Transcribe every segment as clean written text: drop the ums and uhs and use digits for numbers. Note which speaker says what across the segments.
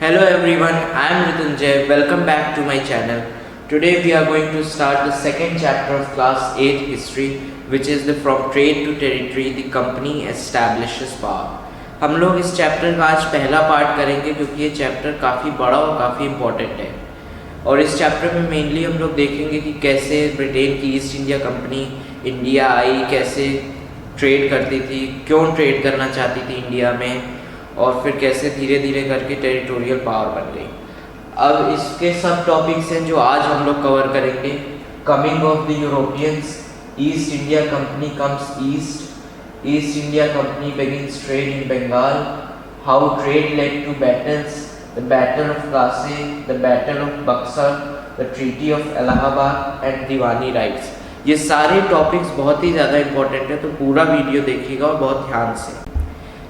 Speaker 1: Hello everyone, I am Ritunjay. Welcome back to my channel. Today we are going to start the second chapter of class 8 history, which is the From Trade to Territory the Company Establishes Power. हम लोग इस chapter का आज पहला part करेंगे क्योंकि ये chapter काफ़ी बड़ा और काफ़ी इम्पोर्टेंट है। और इस चैप्टर में मेनली हम लोग देखेंगे कि कैसे ब्रिटेन की east India company India I, कैसे ट्रेड करती थी, क्यों ट्रेड करना चाहती थी इंडिया में, और फिर कैसे धीरे धीरे करके टेरिटोरियल पावर बन गई। अब इसके सब टॉपिक्स हैं जो आज हम लोग कवर करेंगे। Coming of the Europeans, East India Company comes East India Company begins trade in Bengal, how trade led to battles, the battle of Plassey, the battle of Buxar, the treaty of Allahabad and diwani rights. ये सारे topics बहुत ही ज़्यादा important है, तो पूरा video देखिएगा और बहुत ध्यान से।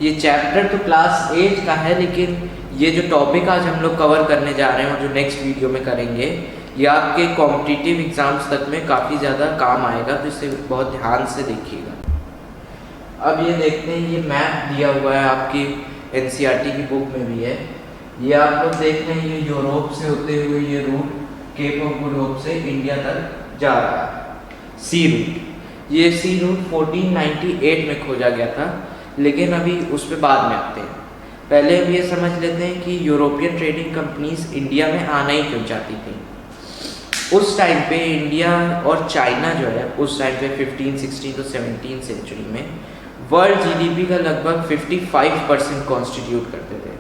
Speaker 1: ये चैप्टर तो क्लास 8 का है, लेकिन ये जो टॉपिक आज हम लोग कवर करने जा रहे हैं और जो नेक्स्ट वीडियो में करेंगे, ये आपके कॉम्पिटिटिव एग्जाम्स तक में काफ़ी ज़्यादा काम आएगा, तो इसे बहुत ध्यान से देखिएगा। अब ये देखते हैं, ये मैप दिया हुआ है आपकी NCERT की बुक में भी है। ये आप लोग देख रहे हैं, ये यूरोप से होते हुए ये route Cape of Good Hope से इंडिया तक जा रहा है, सी रूट। ये सी रूट 1498 में खोजा गया था, लेकिन अभी उस पर बाद में आते हैं। पहले हम ये समझ लेते हैं कि यूरोपियन ट्रेडिंग कंपनीज इंडिया में आना ही क्यों चाहती थी। उस टाइम पे इंडिया और चाइना जो है, उस टाइम पे 15, 16 तो 17 सेंचुरी में वर्ल्ड GDP का लगभग 55% कॉन्स्टिट्यूट करते थे।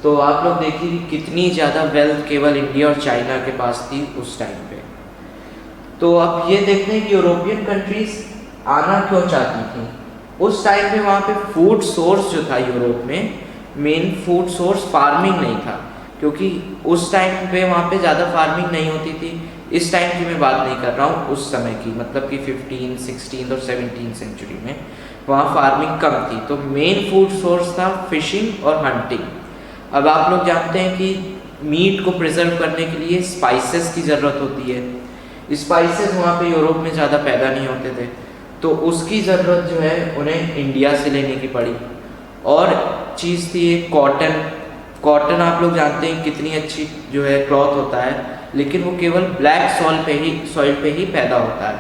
Speaker 1: तो आप लोग देखिए कि कितनी ज़्यादा वेल्थ केवल इंडिया और चाइना के पास थी उस टाइम पे। तो अब ये देखते हैं कि यूरोपियन कंट्रीज आना क्यों चाहती थी। उस टाइम पे वहाँ पे फूड सोर्स जो था यूरोप में, मेन फूड सोर्स फार्मिंग नहीं था, क्योंकि उस टाइम पे वहाँ पे ज़्यादा फार्मिंग नहीं होती थी। इस टाइम की मैं बात नहीं कर रहा हूँ, उस समय की, मतलब कि 15, 16 और 17 सेंचुरी में वहाँ फार्मिंग कम थी। तो मेन फूड सोर्स था फिशिंग और हंटिंग। अब आप लोग जानते हैं कि मीट को प्रिजर्व करने के लिए स्पाइसेस की ज़रूरत होती है। स्पाइसेस वहाँ पे यूरोप में ज़्यादा पैदा नहीं होते थे, तो उसकी ज़रूरत जो है उन्हें इंडिया से लेने की पड़ी। और चीज़ थी एक कॉटन आप लोग जानते हैं कितनी अच्छी जो है क्लॉथ होता है, लेकिन वो केवल ब्लैक सॉइल पे ही पैदा होता है,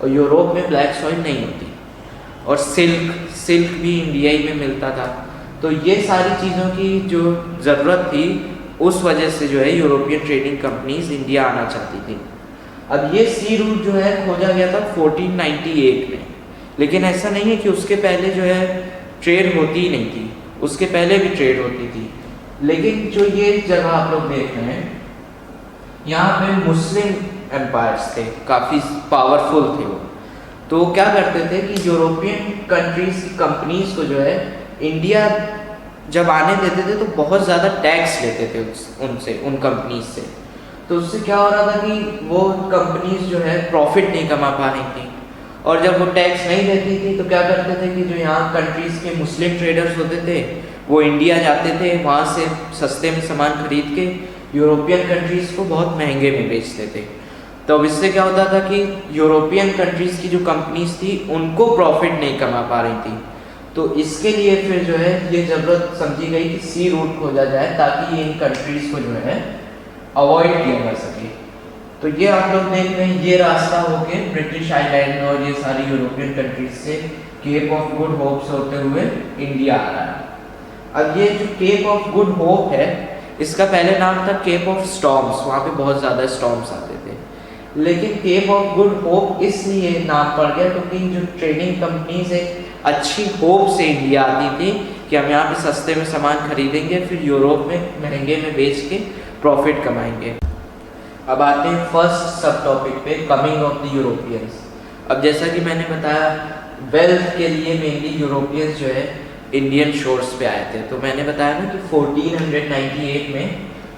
Speaker 1: और यूरोप में ब्लैक सॉइल नहीं होती। और सिल्क भी इंडिया ही में मिलता था। तो ये सारी चीज़ों की जो ज़रूरत थी, उस वजह से जो है यूरोपियन ट्रेडिंग कंपनीज इंडिया आना चाहती थी। अब ये सी रूट जो है खोजा गया था 1498 में, लेकिन ऐसा नहीं है कि उसके पहले जो है ट्रेड होती ही नहीं थी, उसके पहले भी ट्रेड होती थी। लेकिन जो ये जगह आप लोग देख रहे हैं, यहाँ पे मुस्लिम एम्पायर्स थे, काफ़ी पावरफुल थे वो। तो क्या करते थे कि यूरोपियन कंट्रीज की कंपनीज को जो है इंडिया जब आने देते थे तो बहुत ज़्यादा टैक्स लेते थे उनसे, उन कंपनीज से। तो उससे क्या हो रहा था कि वो कंपनीज जो है प्रॉफिट नहीं कमा पा रही थी, और जब वो टैक्स नहीं देती थी तो क्या करते थे कि जो यहाँ कंट्रीज़ के मुस्लिम ट्रेडर्स होते थे वो इंडिया जाते थे, वहाँ से सस्ते में सामान खरीद के यूरोपियन कंट्रीज़ को बहुत महंगे में बेचते थे। तो इससे क्या होता था कि यूरोपियन कंट्रीज़ की जो कंपनीज थी उनको प्रॉफिट नहीं कमा पा रही थी। तो इसके लिए फिर जो है ये ज़रूरत समझी गई कि सी रूट खोजा जाए, ताकि इन कंट्रीज़ को जो है अवॉइड किया जा सके। तो ये आप लोग देख रहे हैं, ये रास्ता होके ब्रिटिश आइलैंड और ये सारी यूरोपियन कंट्रीज से केप ऑफ गुड होप से होते हुए इंडिया आ रहा है। अब ये जो केप ऑफ गुड होप है, इसका पहले नाम था केप ऑफ स्टॉर्म्स, वहाँ पे बहुत ज़्यादा स्टॉर्म्स आते थे। लेकिन केप ऑफ गुड होप इसलिए नाम पड़ गया क्योंकि जो ट्रेडिंग कंपनीज एक अच्छी होप से इंडिया आती थी कि हम यहाँ पे सस्ते में सामान खरीदेंगे, फिर यूरोप में महंगे में बेच के प्रॉफिट कमाएंगे। अब आते हैं फर्स्ट सब टॉपिक पे, कमिंग ऑफ द यूरोपियंस। अब जैसा कि मैंने बताया, वेल्थ के लिए मेनली यूरोपियंस जो है इंडियन शोर्स पे आए थे। तो मैंने बताया ना कि 1498 में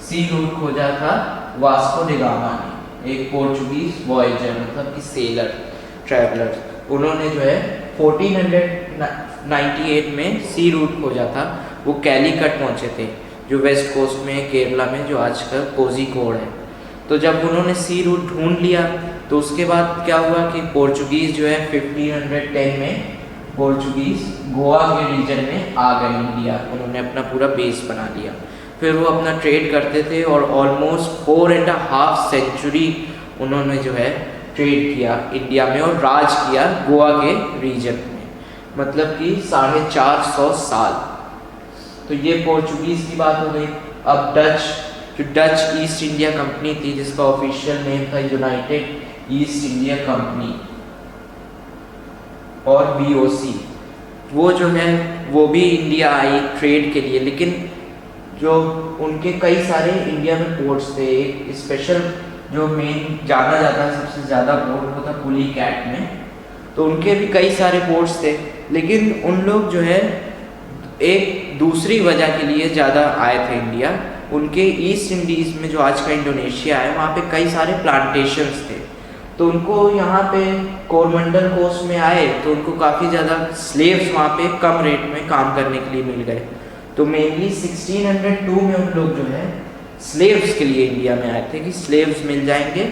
Speaker 1: सी रूट खोजा था वास्को डी गामा ने, एक पोर्चुगीज वॉयेजर, मतलब कि सेलर ट्रैवलर। उन्होंने जो है 1498 में सी रूट खोजा था। वो कैलीकट पहुँचे थे, जो वेस्ट कोस्ट में, केरला में, जो आजकल कोझिकोड है। तो जब उन्होंने सी रूट ढूंढ लिया तो उसके बाद क्या हुआ कि पोर्चुगीज़ जो है 1510 में पोर्चुगीज़ गोवा के रीजन में आ गए इंडिया, उन्होंने अपना पूरा बेस बना लिया। फिर वो अपना ट्रेड करते थे और ऑलमोस्ट 4.5 सेंचुरी उन्होंने जो है ट्रेड किया इंडिया में और राज किया गोवा के रीजन में, मतलब कि 450 साल। तो ये पोर्चुगीज़ की बात हो गई। अब डच ईस्ट इंडिया कंपनी थी, जिसका ऑफिशियल नेम था यूनाइटेड ईस्ट इंडिया कंपनी और BOC, वो जो है वो भी इंडिया आई ट्रेड के लिए। लेकिन जो उनके कई सारे इंडिया में पोर्ट्स थे, एक स्पेशल जो मेन जाना जाता है सबसे ज़्यादा पोर्ट वो था पुलिकैट में, तो उनके भी कई सारे पोर्ट्स थे। लेकिन उन लोग जो है एक दूसरी वजह के लिए ज़्यादा आए थे इंडिया। उनके ईस्ट इंडीज़ में जो आज का इंडोनेशिया है वहाँ पे कई सारे प्लांटेशंस थे, तो उनको यहाँ पे कोरमंडल कोस्ट में आए तो उनको काफ़ी ज़्यादा स्लेव्स वहाँ पे कम रेट में काम करने के लिए मिल गए। तो मेनली 1602 में उन लोग जो है स्लेव्स के लिए इंडिया में आए थे कि स्लेव्स मिल जाएंगे,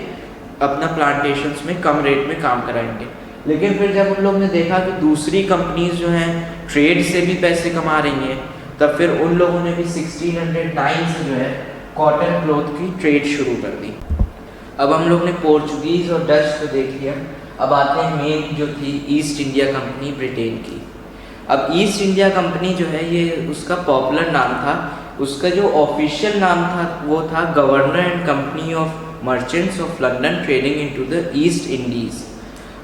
Speaker 1: अपना प्लांटेशंस में कम रेट में काम कराएंगे। लेकिन फिर जब उन लोग ने देखा कि दूसरी कंपनीज जो हैं ट्रेड से भी पैसे कमा रही हैं, तब फिर उन लोगों ने भी 1609 से जो है कॉटन क्लॉथ की ट्रेड शुरू कर दी। अब हम लोग ने पोर्चुगीज़ और डच को देख लिया। अब आते हैं मेन जो थी ईस्ट इंडिया कंपनी ब्रिटेन की। अब ईस्ट इंडिया कंपनी जो है ये उसका पॉपुलर नाम था, उसका जो ऑफिशियल नाम था वो था governor and company of merchants of London trading into the east Indies.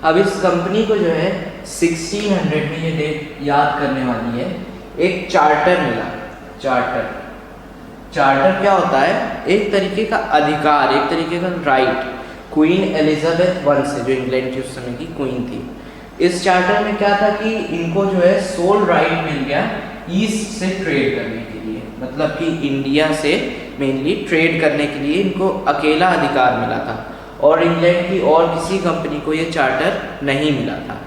Speaker 1: अब इस कंपनी को जो है 1600 में, ये डेट याद करने वाली है, एक चार्टर मिला। चार्टर क्या होता है? एक तरीके का अधिकार, एक तरीके का राइट, क्वीन एलिजाबेथ वन से, जो इंग्लैंड की उस समय की क्वीन थी। इस चार्टर में क्या था कि इनको जो है सोल राइट मिल गया ईस्ट से ट्रेड करने के लिए, मतलब कि इंडिया से मेनली ट्रेड करने के लिए इनको अकेला अधिकार मिला था और इंग्लैंड की और किसी कंपनी को ये चार्टर नहीं मिला था।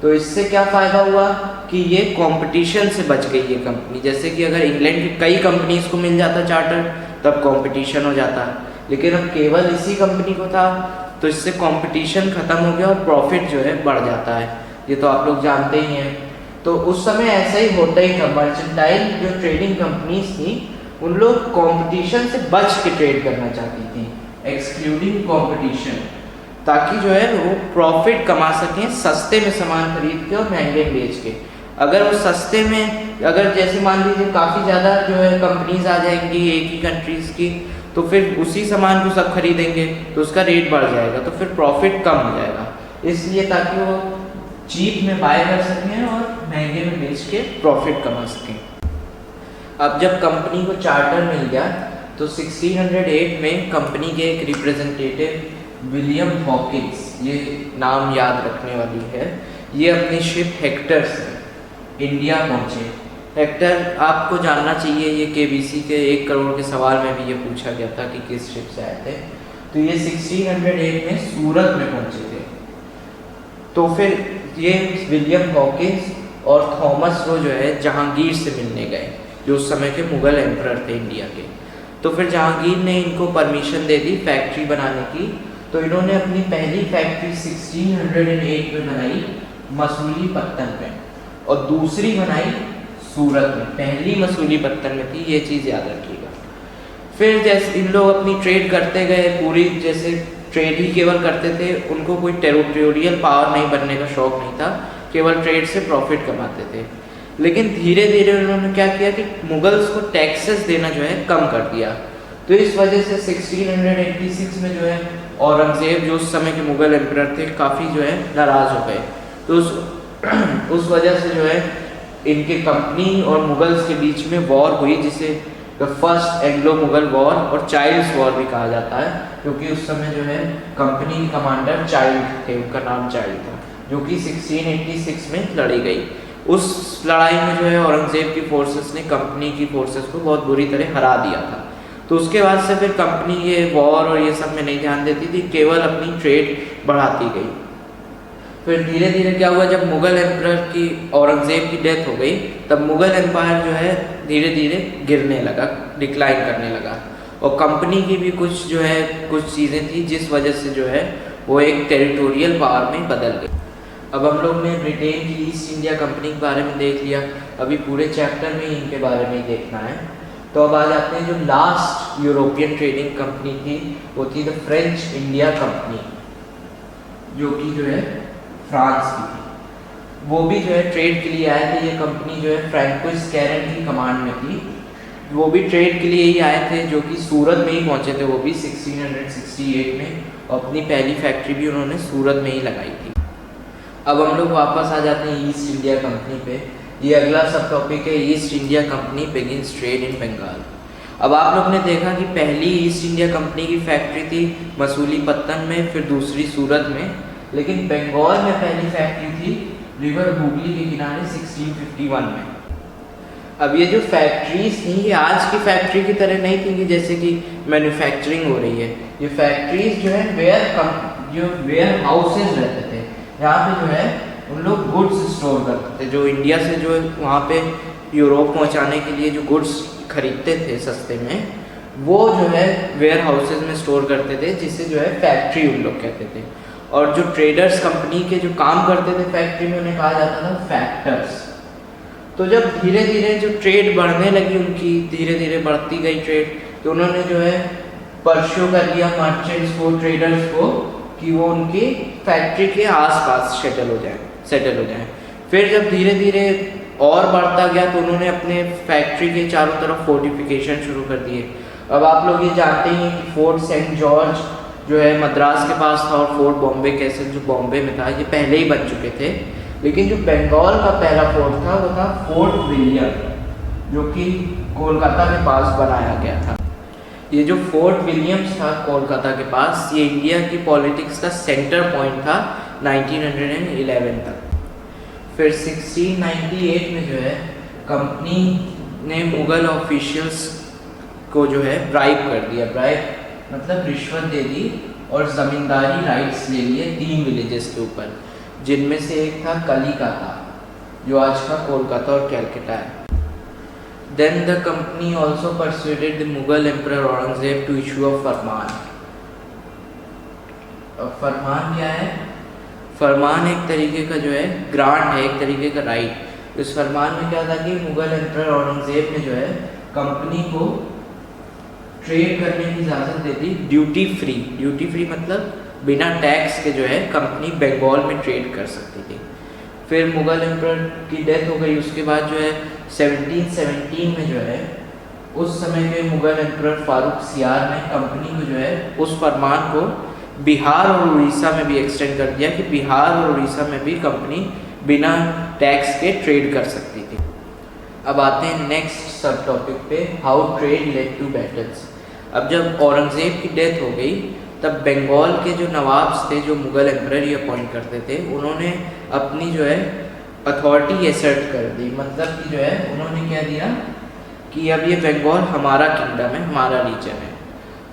Speaker 1: तो इससे क्या फ़ायदा हुआ कि ये कंपटीशन से बच गई ये कंपनी। जैसे कि अगर इंग्लैंड की कई कंपनीज को मिल जाता चार्टर तब कंपटीशन हो जाता, लेकिन अब केवल इसी कंपनी को था तो इससे कंपटीशन ख़त्म हो गया और प्रॉफिट जो है बढ़ जाता है, ये तो आप लोग जानते ही हैं। तो उस समय ऐसा ही होता ही था। मर्चेंटाइल जो ट्रेडिंग कंपनीज थी उन लोग कंपटीशन से बच के ट्रेड करना चाहती थी, एक्सक्लूडिंग कंपटीशन, ताकि जो है वो प्रॉफिट कमा सकें सस्ते में सामान खरीद के और महंगे बेच के। अगर वो सस्ते में, अगर जैसे मान लीजिए काफ़ी ज़्यादा जो है कंपनीज आ जाएंगी एक ही कंट्रीज़ की, तो फिर उसी सामान को सब खरीदेंगे तो उसका रेट बढ़ जाएगा, तो फिर प्रॉफिट कम हो जाएगा। इसलिए ताकि वो चीप में बाय कर सकें और महंगे में बेच के प्रॉफिट कमा सकें। अब जब कंपनी को चार्टर मिल गया तो 1608 में कंपनी के एक रिप्रेजेंटेटिव विलियम हॉकिंस, ये नाम याद रखने वाली है, ये अपनी शिप हेक्टर से इंडिया पहुंचे। हेक्टर आपको जानना चाहिए, ये KBC के 1 करोड़ के सवाल में भी ये पूछा गया था कि किस शिप से आए थे। तो ये 1608 में सूरत में पहुंचे थे। तो फिर ये विलियम हॉकिंस और थॉमस रो जो है जहांगीर से मिलने गए, जो उस समय के मुगल एम्परर थे इंडिया के। तो फिर जहांगीर ने इनको परमिशन दे दी फैक्ट्री बनाने की। तो इन्होंने अपनी पहली फैक्ट्री 1608 में बनाई मसूलीपट्टनम में और दूसरी बनाई सूरत में। पहली मसूलीपट्टनम में थी, ये चीज़ याद रखिएगा। फिर जैसे इन लोग अपनी ट्रेड करते गए, पूरी जैसे ट्रेड ही केवल करते थे, उनको कोई टेरिटोरियल पावर नहीं बनने का शौक नहीं था, केवल ट्रेड से प्रॉफिट कमाते थे। लेकिन धीरे धीरे उन्होंने क्या किया कि मुगल्स को टैक्सेस देना जो है कम कर दिया। तो इस वजह से 1686 में जो है औरंगजेब, जो उस समय के मुगल एम्परर थे, काफ़ी जो है नाराज़ हो गए। तो उस वजह से जो है इनके कंपनी और मुगल्स के बीच में वॉर हुई, जिसे the first Anglo Mughal war और चाइल्ड्स वॉर भी कहा जाता है, क्योंकि उस समय जो है कंपनी कमांडर चाइल्ड थे, उनका नाम चाइल्ड था, जो कि 1686 में लड़ी गई। उस लड़ाई में जो है औरंगजेब की फोर्सेस ने कंपनी की फोर्सेस को बहुत बुरी तरह हरा दिया था। तो उसके बाद से फिर कंपनी ये वॉर और ये सब में नहीं ध्यान देती थी, केवल अपनी ट्रेड बढ़ाती गई। फिर धीरे धीरे क्या हुआ, जब मुगल एम्परर की, औरंगजेब की डेथ हो गई, तब मुगल एम्पायर जो है धीरे धीरे गिरने लगा, डिक्लाइन करने लगा। और कंपनी की भी कुछ जो है कुछ चीज़ें थी जिस वजह से जो है वो एक टेरिटोरियल पावर में बदल गई। अब हम लोग ने ब्रिटेन की ईस्ट इंडिया कंपनी के बारे में देख लिया, अभी पूरे चैप्टर में इनके बारे में ही देखना है। तो अब आ जाते हैं, जो लास्ट यूरोपियन ट्रेडिंग कंपनी थी वो थी द फ्रेंच इंडिया कंपनी, जो कि जो है फ्रांस की थी। वो भी जो है ट्रेड के लिए आए थे। ये कंपनी जो है फ्रैंकोइस कैरेट की कमांड में थी। वो भी ट्रेड के लिए ही आए थे, जो कि सूरत में ही पहुंचे थे, वो भी 1668 में, और अपनी पहली फैक्ट्री भी उन्होंने सूरत में ही लगाई थी। अब हम लोग वापस आ जाते हैं ईस्ट इंडिया कंपनी पे। ये अगला सब टॉपिक है, East India Company begins trade in Bengal. अब आप लोग ने देखा कि पहली ईस्ट इंडिया कंपनी की फैक्ट्री थी मसूलीपट्टनम में, फिर दूसरी सूरत में, लेकिन बंगाल में पहली फैक्ट्री थी रिवर हुगली के किनारे 1651 में। अब ये जो फैक्ट्रीज थी ये आज की फैक्ट्री की तरह नहीं थी कि जैसे कि मैन्युफैक्चरिंग हो रही है। ये फैक्ट्रीज जो है वेयर हाउसेज रहते थे, यहाँ पे जो है उन लोग गुड्स स्टोर करते थे, जो इंडिया से जो वहाँ पे यूरोप पहुँचाने के लिए जो गुड्स खरीदते थे सस्ते में, वो जो है वेयर हाउसेज में स्टोर करते थे, जिससे जो है फैक्ट्री उन लोग कहते थे। और जो ट्रेडर्स कंपनी के जो काम करते थे फैक्ट्री में, उन्हें कहा जाता था फैक्टर्स। तो जब धीरे धीरे जो ट्रेड बढ़ने लगी उनकी, धीरे धीरे बढ़ती गई ट्रेड, तो उन्होंने जो है परस्यू कर लिया मर्चेंट्स को, ट्रेडर्स को, कि वो उनकी फैक्ट्री के आसपास सेटल हो जाए। फिर जब धीरे धीरे और बढ़ता गया तो उन्होंने अपने फैक्ट्री के चारों तरफ फोर्टिफिकेशन शुरू कर दिए। अब आप लोग ये जानते ही हैं कि फोर्ट सेंट जॉर्ज जो है मद्रास के पास था, और फोर्ट बॉम्बे कैसल जो बॉम्बे में था, ये पहले ही बन चुके थे। लेकिन जो बंगाल का पहला फोर्ट था वो था फोर्ट विलियम, जो कि कोलकाता के पास बनाया गया था। ये जो फोर्ट विलियम्स था कोलकाता के पास, ये इंडिया की पॉलिटिक्स का सेंटर पॉइंट था 1911 तक। फिर 1698 में जो है कंपनी ने मुगल ऑफिशियल्स को जो है ब्राइब कर दिया। ब्राइब मतलब रिश्वत दे दी, और ज़मींदारी राइट्स ले लिए 3 विलेजेस के ऊपर, जिनमें से एक था कलिकाता, जो आज का कोलकाता और कैलकाटा है। Then the company also persuaded the Mughal Emperor Aurangzeb to issue a फरमान। अब फरमान क्या है? फरमान एक तरीके का जो है ग्रांट है, एक तरीके का राइट। इस फरमान में क्या था कि मुगल एम्परर औरंगजेब ने जो है कंपनी को ट्रेड करने की इजाज़त दे दी ड्यूटी फ्री मतलब बिना टैक्स के जो है कंपनी बंगाल में ट्रेड कर सकती थी। फिर मुगल एम्परर की डेथ हो गई, उसके बाद जो है 1717 में जो है उस समय के मुगल एम्परर फारूक सियार ने कंपनी को जो है उस फरमान को बिहार और उड़ीसा में भी एक्सटेंड कर दिया कि बिहार और उड़ीसा में भी कंपनी बिना टैक्स के ट्रेड कर सकती थी। अब आते हैं नेक्स्ट सब टॉपिक पे, how trade led to battles. अब जब औरंगज़ेब की डेथ हो गई तब बंगाल के जो नवाब्स थे, जो मुगल एम्परर ही अपॉइंट करते थे, उन्होंने अपनी जो है अथॉरिटी एसर्ट कर दी। मतलब कि जो है उन्होंने क्या दिया कि अब ये बंगाल हमारा किंगडम है, हमारा रीजन है।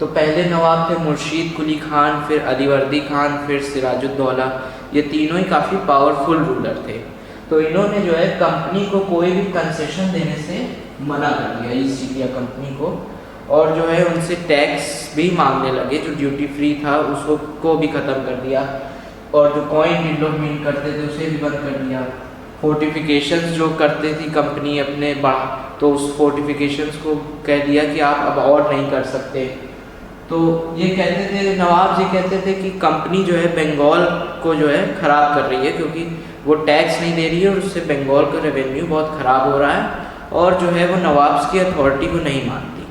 Speaker 1: तो पहले नवाब थे मुर्शीद कुली खान, फिर अलीवर्दी खान, फिर सिराजुद्दौला। ये तीनों ही काफ़ी पावरफुल रूलर थे। तो इन्होंने जो है कंपनी को कोई भी कंसेशन देने से मना कर दिया, ईस्ट इंडिया कंपनी को, और जो है उनसे टैक्स भी मांगने लगे। जो ड्यूटी फ्री था उसको भी ख़त्म कर दिया, और जो कॉइन डिनोट मिंट करते थे उसे भी बंद कर दिया। फोर्टिफिकेशंस जो करते थी कंपनी अपने तो उस फोर्टिफिकेशंस को कह दिया कि आप अब और नहीं कर सकते। तो ये कहते थे, नवाब जी कहते थे कि कंपनी जो है बंगाल को जो है ख़राब कर रही है, क्योंकि वो टैक्स नहीं दे रही है और उससे बंगाल का रेवेन्यू बहुत ख़राब हो रहा है, और जो है वो नवाब्स की अथॉरिटी को नहीं मानती।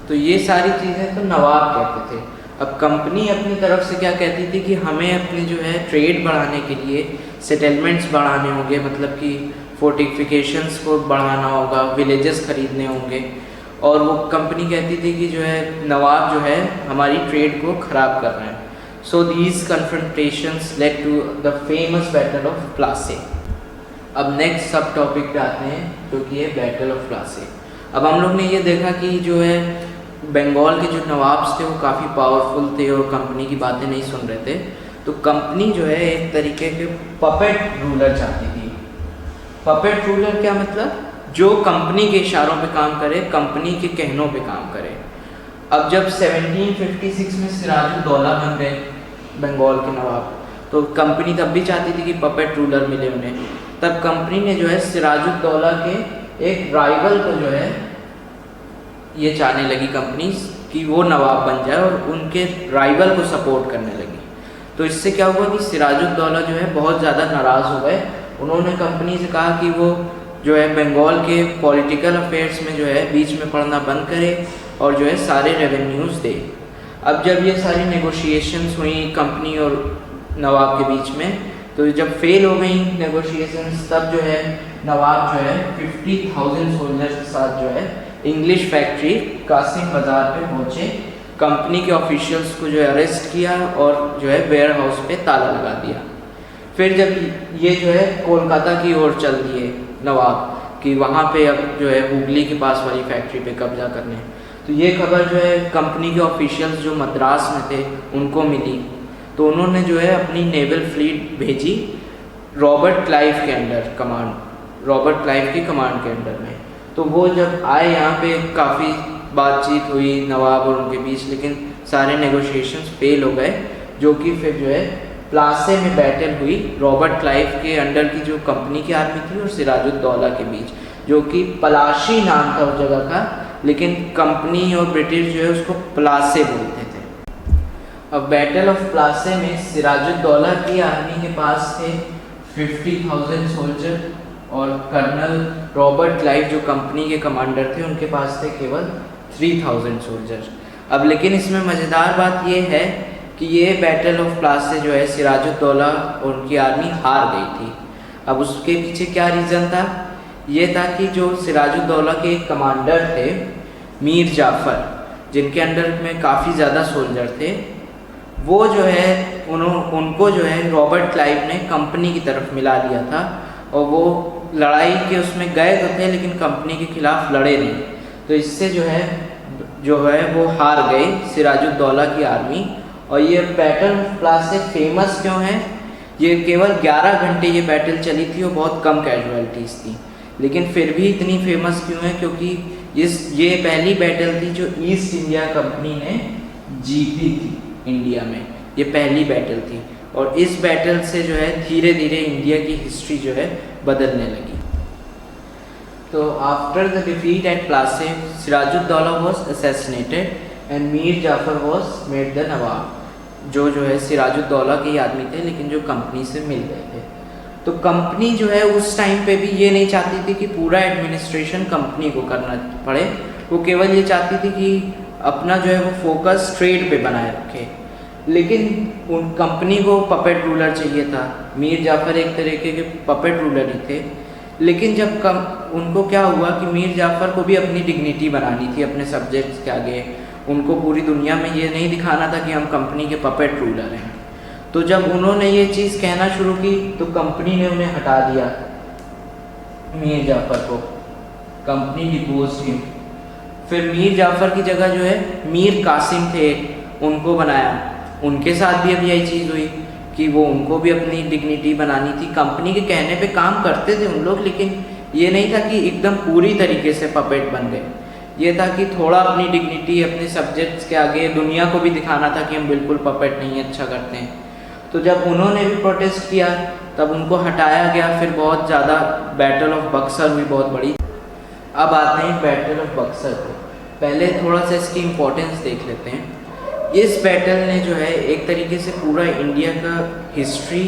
Speaker 1: तो ये सारी चीज़ें तो नवाब कहते थे। अब कंपनी अपनी तरफ से क्या कहती थी कि हमें अपने जो है ट्रेड बढ़ाने के लिए सेटलमेंट्स बढ़ाने होंगे, मतलब कि फोर्टिफिकेशंस को बढ़ाना होगा, विलेजेस खरीदने होंगे। और वो कंपनी कहती थी कि जो है नवाब जो है हमारी ट्रेड को ख़राब कर रहे हैं। So these confrontations led to the famous battle of Plassey. अब नेक्स्ट सब टॉपिक पे आते हैं, जो कि है बैटल ऑफ प्लासी। अब हम लोग ने ये देखा कि जो है बंगाल के जो नवाब्स थे वो काफ़ी पावरफुल थे और कंपनी की बातें नहीं सुन रहे थे। तो कंपनी जो है एक तरीके के पपेट रूलर चाहती थी। पपेट रूलर क्या मतलब? जो कंपनी के इशारों पे काम करे, कंपनी के कहनों पे काम करे। अब जब 1756 में सिराजुद्दौला बन गए बंगाल के नवाब, तो कंपनी तब भी चाहती थी कि पपेट रूलर मिले उन्हें। तब कंपनी ने जो है सिराजुद्दौला के एक राइवल को जो है ये चाहने लगी कंपनीज कि वो नवाब बन जाए और उनके राइवल को सपोर्ट करने लगी। तो इससे क्या हुआ कि सिराजुद्दौला जो है बहुत ज़्यादा नाराज़ हो गए। उन्होंने कंपनी से कहा कि वो जो है बंगाल के पॉलिटिकल अफेयर्स में जो है बीच में पढ़ना बंद करे और जो है सारे रेवेन्यूज़ दे। अब जब ये सारी नेगोशिएशंस हुई कंपनी और नवाब के बीच में, तो जब फेल हो गई नेगोशिएशंस, तब जो है नवाब जो है 50,000 सोल्जर्स के साथ जो है इंग्लिश फैक्ट्री कासिम बाज़ार पे पहुँचे। कंपनी के ऑफिशियल्स को जो है अरेस्ट किया और जो है वेयर हाउस पे ताला लगा दिया। फिर जब ये जो है कोलकाता की ओर चल दिए नवाब कि वहाँ पे अब जो है हुगली के पास वाली फैक्ट्री पे कब्जा करने, तो ये खबर जो है कंपनी के ऑफिशियल्स जो मद्रास में थे उनको मिली। तो उन्होंने जो है अपनी नेवल फ्लीट भेजी रॉबर्ट क्लाइव के अंडर कमांड, रॉबर्ट क्लाइव की कमांड के अंडर में। तो वो जब आए यहाँ पे काफ़ी बातचीत हुई नवाब और उनके बीच, लेकिन सारे नेगोशिएशंस फेल हो गए, जो कि फिर जो है प्लासे में बैटल हुई रॉबर्ट क्लाइव के अंडर की जो कंपनी की आर्मी थी और सिराजुद्दौला के बीच, जो कि पलाशी नाम था उस जगह का, लेकिन कंपनी और ब्रिटिश जो है उसको प्लासे बोलते थे। अब बैटल ऑफ प्लासे में सिराजुद्दौला की आर्मी के पास थे 50,000 सोल्जर और कर्नल रॉबर्ट क्लाइव जो कंपनी के कमांडर थे उनके पास थे केवल 3,000 सोल्जर। अब लेकिन इसमें मज़ेदार बात ये है कि ये बैटल ऑफ प्लासे जो है सिराजुद्दौला और उनकी आर्मी हार गई थी। अब उसके पीछे क्या रीज़न था? ये था कि जो सिराजुद्दौला के कमांडर थे मीर जाफ़र, जिनके अंडर में काफ़ी ज़्यादा सोल्जर थे, वो जो है उनको जो है रॉबर्ट क्लाइव ने कंपनी की तरफ मिला लिया था और वो लड़ाई के उसमें गए तो थे लेकिन कंपनी के खिलाफ लड़े नहीं। तो इससे जो है वो हार गए सिराजुद्दौला की आर्मी। और ये बैटल ऑफ प्लासे फेमस क्यों है? ये केवल 11 घंटे ये बैटल चली थी और बहुत कम कैजुअलिटीज़ थी, लेकिन फिर भी इतनी फेमस क्यों है? क्योंकि ये पहली बैटल थी जो ईस्ट इंडिया कंपनी ने जीती थी इंडिया में। ये पहली बैटल थी और इस बैटल से जो है धीरे धीरे इंडिया की हिस्ट्री जो है बदलने लगी। तो after the defeat at Plassey, Sirajuddaulah was assassinated and Mir Jafar was made the nawab. जो है सिराजुद्दौला के ही आदमी थे लेकिन जो कंपनी से मिल गए थे। तो कंपनी जो है उस टाइम पे भी ये नहीं चाहती थी कि पूरा एडमिनिस्ट्रेशन कंपनी को करना पड़े, वो केवल ये चाहती थी कि अपना जो है वो फोकस ट्रेड पे बनाए रखे। लेकिन उन कंपनी को पपेट रूलर चाहिए था। मीर जाफ़र एक तरीके के पपेट रूलर ही थे, लेकिन जब उनको क्या हुआ कि मीर जाफ़र को भी अपनी डिग्निटी बनानी थी अपने सब्जेक्ट्स के आगे। उनको पूरी दुनिया में ये नहीं दिखाना था कि हम कंपनी के पपेट रूलर हैं। तो जब उन्होंने ये चीज़ कहना शुरू की तो कंपनी ने उन्हें हटा दिया, मीर जाफ़र को। Company deposed him. फिर मीर जाफ़र की जगह जो है मीर कासिम थे, उनको बनाया। उनके साथ भी अब यही चीज़ हुई कि वो उनको भी अपनी डिग्निटी बनानी थी। कंपनी के कहने पे काम करते थे उन लोग, लेकिन ये नहीं था कि एकदम पूरी तरीके से पपेट बन गए। ये था कि थोड़ा अपनी डिग्निटी अपने सब्जेक्ट्स के आगे दुनिया को भी दिखाना था कि हम बिल्कुल पपेट नहीं है, अच्छा करते हैं। तो जब उन्होंने भी प्रोटेस्ट किया तब उनको हटाया गया। फिर बहुत ज़्यादा बैटल ऑफ बक्सर हुई, बहुत बड़ी। अब आते हैं बैटल ऑफ बक्सर को। पहले थोड़ा सा इसकी इम्पोर्टेंस देख लेते हैं। इस बैटल ने जो है एक तरीके से पूरा इंडिया का हिस्ट्री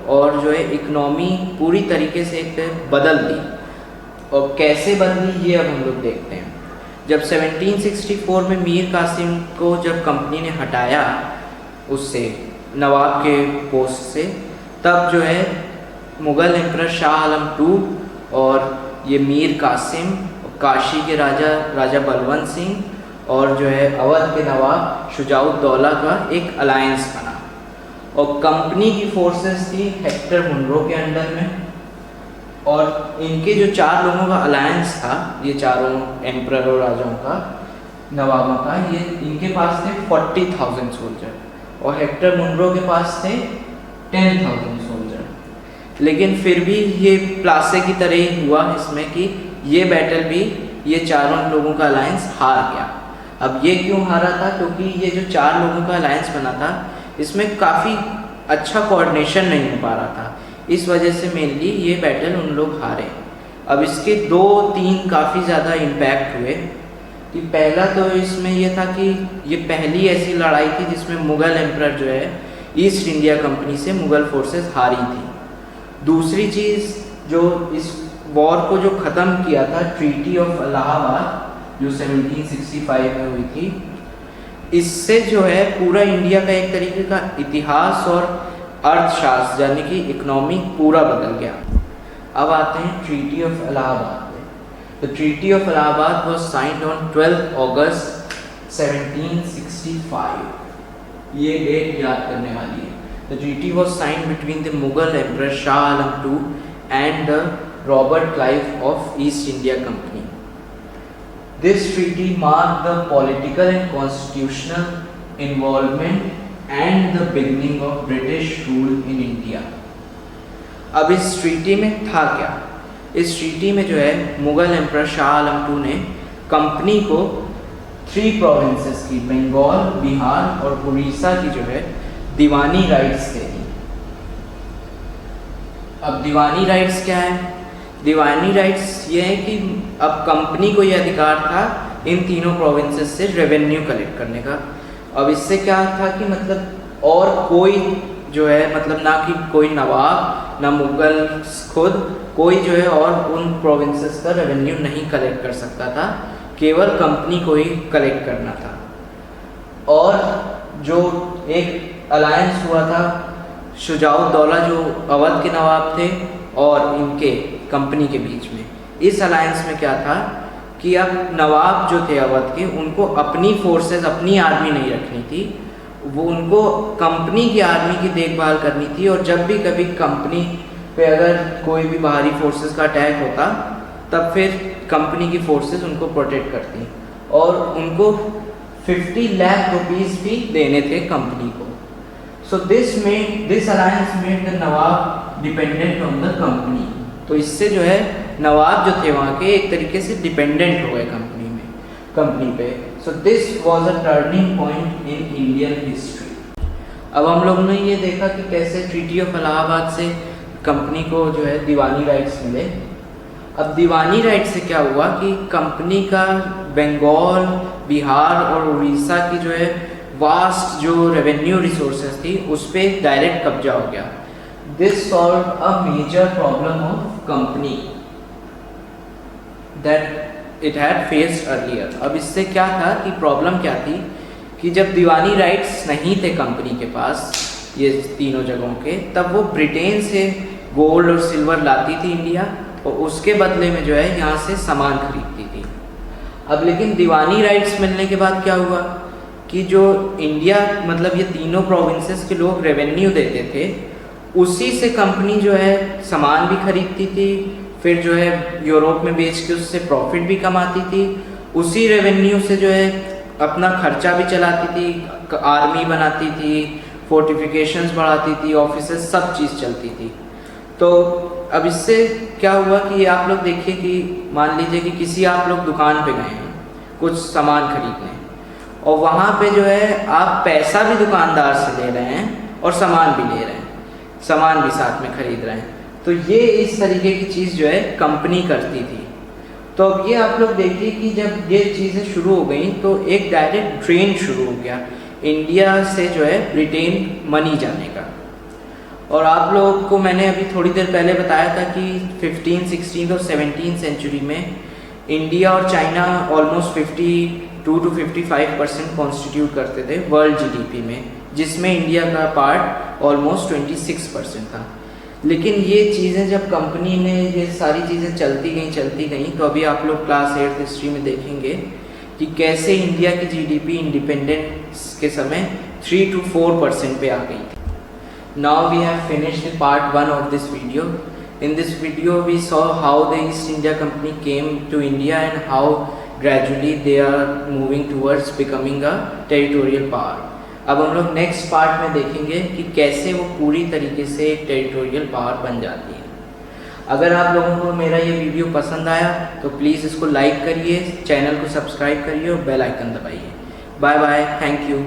Speaker 1: और जो है इकनॉमी पूरी तरीके से एक बदल दी। और कैसे बदली ये अब हम लोग देखते हैं। जब 1764 में मीर कासिम को जब कंपनी ने हटाया उससे नवाब के पोस्ट से, तब जो है मुग़ल एम्परर शाह आलम II और ये मीर कासिम, काशी के राजा बलवंत सिंह और जो है अवध के नवाब शुजाउद्दौला का एक अलायंस बना। और कंपनी की फोर्सेस थी हेक्टर मुनरो के अंडर में, और इनके जो 4 लोगों का अलायंस था, ये चारों एम्परर और राजाओं का, नवाबों का, ये इनके पास थे 40,000 सोल्जर और हेक्टर मुनरो के पास थे 10,000 सोल्जर। लेकिन फिर भी ये प्लासे की तरह ही हुआ इसमें कि ये बैटल भी ये चारों लोगों का अलायंस हार गया। अब ये क्यों हारा था? क्योंकि ये जो 4 लोगों का अलायंस बना था इसमें काफ़ी अच्छा कोऑर्डिनेशन नहीं हो पा रहा था। इस वजह से मेनली ये बैटल उन लोग हारे। अब इसके 2-3 काफ़ी ज़्यादा इम्पैक्ट हुए। कि पहला तो इसमें ये था कि ये पहली ऐसी लड़ाई थी जिसमें मुग़ल एम्परर जो है ईस्ट इंडिया कंपनी से मुग़ल फोर्सेस हारी थी। दूसरी चीज़ जो इस वॉर को जो ख़त्म किया था, ट्रीटी ऑफ इलाहाबाद जो 1765 में हुई थी, इससे जो है पूरा इंडिया का एक तरीके का इतिहास और अर्थशास्त्र यानी कि इकोनॉमी पूरा बदल गया। अब आते हैं ट्रीटी ऑफ इलाहाबाद पे। The treaty of Allahabad was signed on 12 अगस्त 1765। ये डेट याद करने वाली है। The treaty was signed between the Mughal emperor Shah Alam II and the Robert Clive of east India company. This treaty marked the political and constitutional involvement and the beginning of British rule in India. अब इस treaty में था क्या? इस treaty में जो है Mughal emperor Shah Alam II ने कंपनी को 3 प्रोविंसेस की, बंगाल, बिहार और उड़ीसा की जो है दीवानी राइट्स दे दी। अब दीवानी राइट्स क्या है? दीवानी राइट्स ये है कि अब कंपनी को ये अधिकार था इन तीनों प्रोविंसेस से रेवेन्यू कलेक्ट करने का। अब इससे क्या था कि मतलब और कोई जो है मतलब ना कि कोई नवाब ना मुगल खुद कोई जो है और उन प्रोविंसेस का रेवेन्यू नहीं कलेक्ट कर सकता था, केवल कंपनी को ही कलेक्ट करना था। और जो एक अलायंस हुआ था शुजाउद्दौला जो अवध के नवाब थे और इनके कंपनी के बीच में, इस अलायंस में क्या था कि अब नवाब जो थे अवध के, उनको अपनी फोर्सेस, अपनी आर्मी नहीं रखनी थी, वो उनको कंपनी की आर्मी की देखभाल करनी थी। और जब भी कभी कंपनी पे अगर कोई भी बाहरी फोर्सेस का अटैक होता तब फिर कंपनी की फोर्सेस उनको प्रोटेक्ट करती और उनको 50 लाख रुपीस भी देने थे कंपनी को। So this alliance made the Nawab dependent on the company. तो इससे जो है नवाब जो थे वहाँ के एक तरीके से डिपेंडेंट हो गए कंपनी पे। So this was a turning point in Indian history. अब हम लोग ने ये देखा कि कैसे ट्रीटी ऑफ इलाहाबाद से कंपनी को जो है दीवानी राइट्स मिले। अब दीवानी राइट से क्या हुआ कि कंपनी का बंगाल, बिहार और उड़ीसा की जो है वास्ट जो रेवेन्यू रिसोर्सेज थी उस पर डायरेक्ट कब्जा हो गया। This solved a major problem of company that it had faced earlier. अब इससे क्या था कि प्रॉब्लम क्या थी कि जब दीवानी राइट्स नहीं थे कंपनी के पास ये तीनों जगहों के, तब वो ब्रिटेन से गोल्ड और सिल्वर लाती थी इंडिया और उसके बदले में जो है यहाँ से सामान खरीदती थी। अब लेकिन दीवानी राइट्स मिलने के बाद क्या हुआ कि जो इंडिया मतलब ये तीनों प्रोविंसेस के लोग रेवेन्यू देते थे, उसी से कंपनी जो है सामान भी खरीदती थी, फिर जो है यूरोप में बेच के उससे प्रॉफिट भी कमाती थी, उसी रेवेन्यू से जो है अपना खर्चा भी चलाती थी, आर्मी बनाती थी, फोर्टिफिकेशंस बढ़ाती थी, ऑफिसेस, सब चीज़ चलती थी। तो अब इससे क्या हुआ कि आप लोग देखिए कि मान लीजिए कि किसी आप लोग दुकान पे गए हैं कुछ सामान खरीदने और वहाँ पे जो है आप पैसा भी दुकानदार से ले रहे हैं और सामान भी ले रहे हैं, सामान भी साथ में खरीद रहे हैं। तो ये इस तरीके की चीज़ जो है कंपनी करती थी। तो अब ये आप लोग देखिए कि जब ये चीज़ें शुरू हो गई तो एक डायरेक्ट ट्रेंड शुरू हो गया इंडिया से जो है ब्रिटेन मनी जाने का। और आप लोगों को मैंने अभी थोड़ी देर पहले बताया था कि 15, 16 और 17 सेंचुरी में इंडिया और चाइना ऑलमोस्ट 52 to 55% कॉन्स्टिट्यूट करते थे वर्ल्ड जीडीपी में, जिसमें इंडिया का पार्ट ऑलमोस्ट 26% था। लेकिन ये चीज़ें जब कंपनी ने ये सारी चीज़ें चलती गई तो अभी आप लोग क्लास 8 हिस्ट्री में देखेंगे कि कैसे इंडिया की जीडीपी इंडिपेंडेंस के समय 3 to 4% पे आ गई थी। Now we have finished the part 1 of this video. In this video we saw how the East India Company came to India and how gradually they are moving towards becoming a territorial power. अब हम लोग next part में देखेंगे कि कैसे वो पूरी तरीके से एक टेरिटोरियल पावर बन जाती है। अगर आप लोगों को मेरा ये वीडियो पसंद आया तो प्लीज़ इसको लाइक करिए, चैनल को सब्सक्राइब करिए और बेल आइकन दबाइए। Bye bye, thank you.